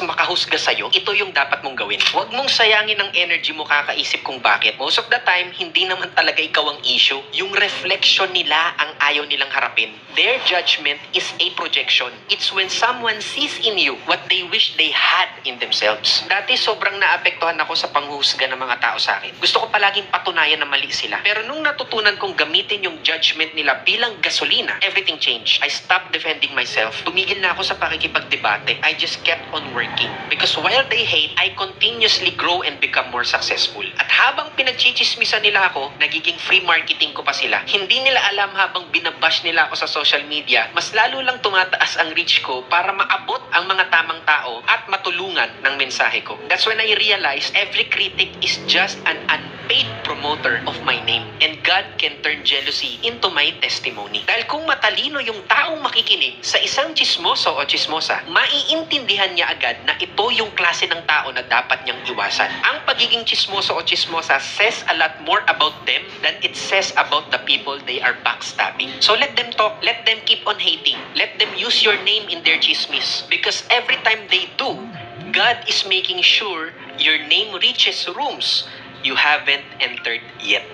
makahusga sa'yo, ito yung dapat mong gawin. Huwag mong sayangin ang energy mo kakaisip kung bakit. Most of the time, hindi naman talaga ikaw ang issue. Yung reflection nila ang ayaw nilang harapin. Their judgment is a projection. It's when someone sees in you what they wish they had in themselves. Dati sobrang naapektuhan ako sa panghuhusga ng mga tao sa akin. Gusto ko palaging patunayan na mali sila. Pero nung natutunan kong gamitin yung judgment nila bilang gasolina, everything changed. I stopped defending myself. Tumigil na ako sa pakikipagdebate. I just kept on working. Because while they hate, I continuously grow and become more successful. At habang pinagchichismisan nila ako, nagiging free marketing ko pa sila. Hindi nila alam habang binabash nila ako sa social media, mas lalo lang tumataas ang reach ko para maabot ang mga tamang tao at matulungan ng mensahe ko. That's when I realized every critic is just an unpaid promoter of my name. And God can turn jealousy into my testimony. Dahil kung matalino yung taong makikinig sa isang chismoso o chismosa, maiintindihan niya agad na ito yung klase ng tao na dapat niyang iwasan. Ang pagiging chismoso o chismosa says a lot more about them than it says about the people they are backstabbing. So let them talk. Let them keep on hating. Let them use your name in their chismis. Because every time they do, God is making sure your name reaches rooms you haven't entered yet.